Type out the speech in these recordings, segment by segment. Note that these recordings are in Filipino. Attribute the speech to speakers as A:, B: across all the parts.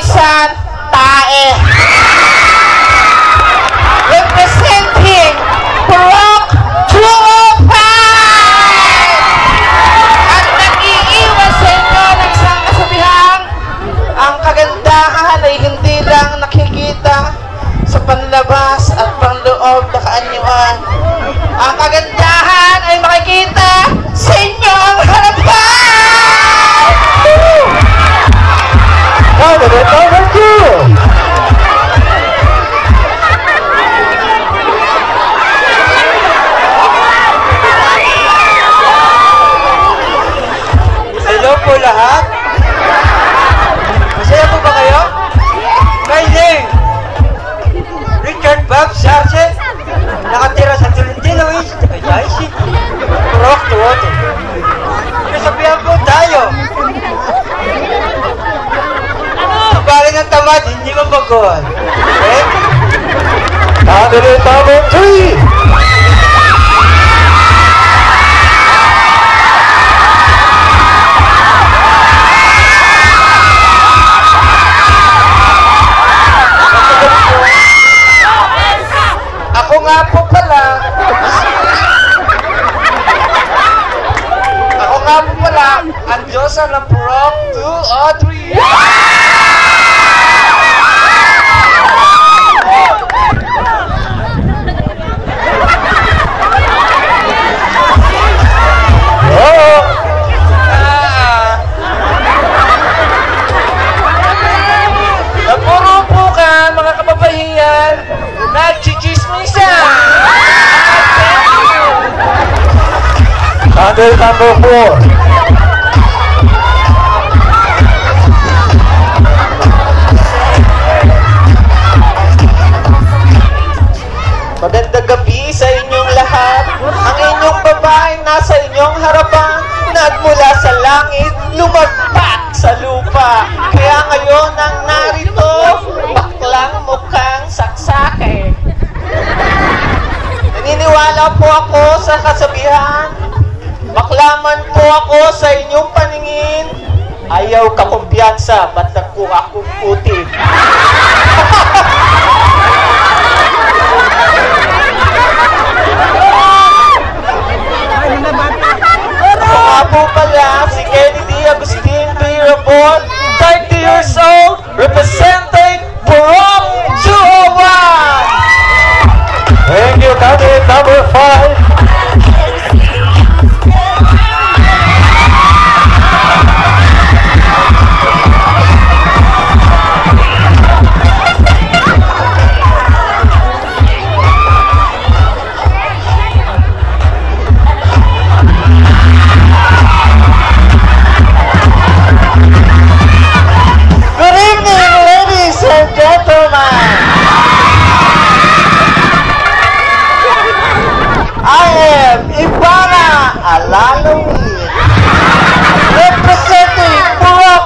A: Minsan, tae. Representing Purok 205! At nag-iiwan sa inyo ng isang kasabihan, ang kagandahan ay hindi lang nakikita sa panlabas at panloob na kaanyuan. Ang kagandahan ay makikita sa inyo ang harapan!
B: Candidate number 2!
C: Hello po lahat. Masaya po ba kayo? My name, Richard Bob Sarce, nakatira sa Tolentino East, Ayaysi, Purok 205. Nasabihan po tayo. Bali ng tamad, hindi mabagon. Okay?
B: Candidate number 3!
A: Ako nga po pala, ang Diyosa ng Purok 203. Napurupukan, mga kababayan, nagchichismisan.
B: Candidate number 4!
A: Magandang gabi sa inyong lahat. Ang inyong babaeng nasa inyong harapan, nagmula sa langit, lumagpak sa lupa. Kaya ngayon ang narito, baklang mukhang saksake. Naniniwala po ako sa kasabihan, baklaman po ako sa inyong paningin, ayaw ka kumpiyansa, ba't nagkuha kong puti? Ako nga po pala, si Kennedy Agustin Pirabon, 30 years old, representing Purok 201!
B: Thank you, candidate number 5!
A: Good evening, ladies and gentlemen! I am Ivana Alalawin, representing Purok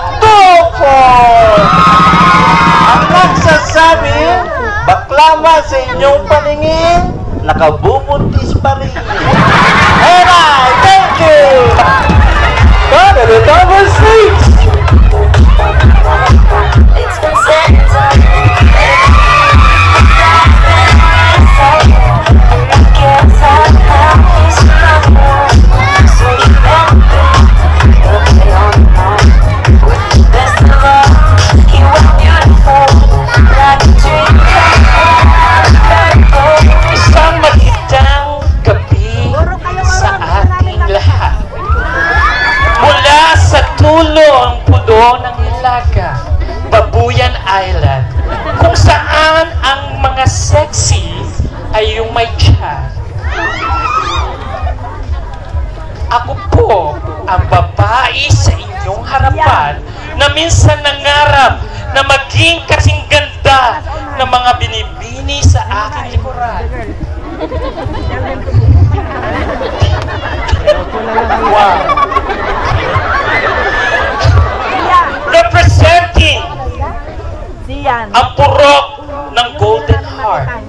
A: 204. Ang nagsasabi, baklama sa inyong paningin, nakabubuntis pa rin. And I thank you!
B: Candidate number 6!
D: It's been said
A: Isang magandang gabi sa ating lahat. Mula sa tulong pulo ng Hilaga, Babuyan Island, kung saan ang mga sexy ay yung may tiyan. Ako po ang babae sa inyong harapan na minsan nangarap na maging kasing ganda ng mga binibini sa aking likuran. Wow! Representing ang purok ng Golden Heart.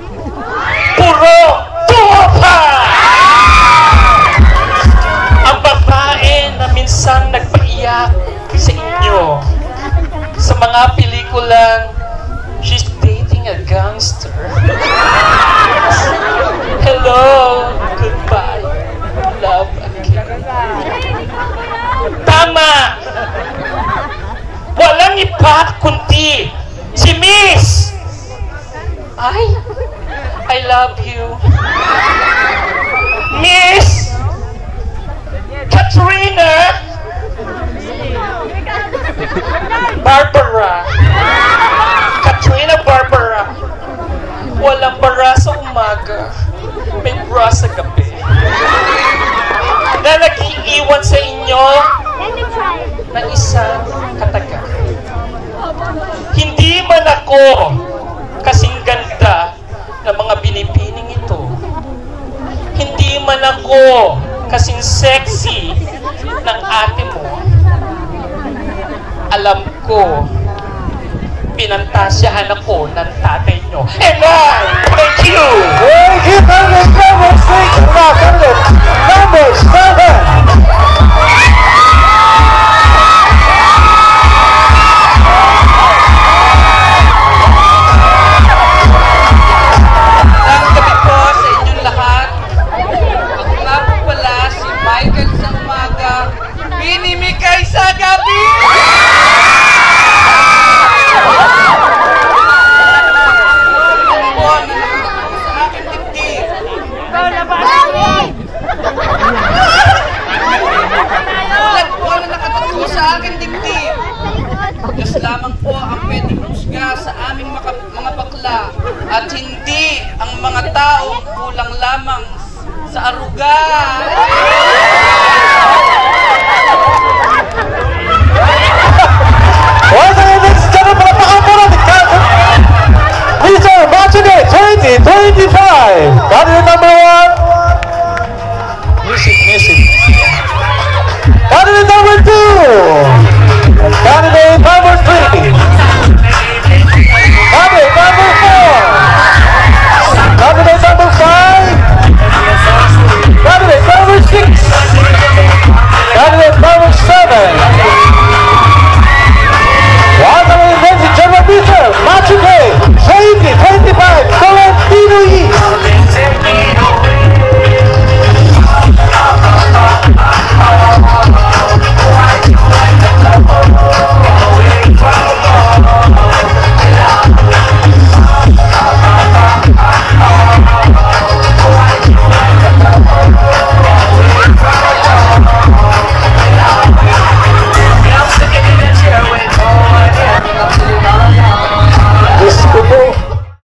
A: Purok 205! Ang babae na minsan nagpaiyak sa inyo sa mga pelikula
D: lang, she's dating a gangster. Hello, goodbye, love again. Tama! Walang iba kundi si Miss! Ay, I love you. Miss Katrina Barbara. Katrina Barbara. Walang bara sa umaga, may bra sa gabi. Na nag-iiwan sa inyo ng isang kataga. Hindi man ako kasing ganda ng mga binibining ito. Hindi man ako kasing sexy ng ate mo. Alam ko, pinantasyahan ako ng tatay nyo. And I thank you!
B: Thank you, Congress number 6. Now, Congress number 7.
A: Lamang po ang pwedeng husga sa aming mga bakla at hindi ang mga taong kulang lamang sa aruga.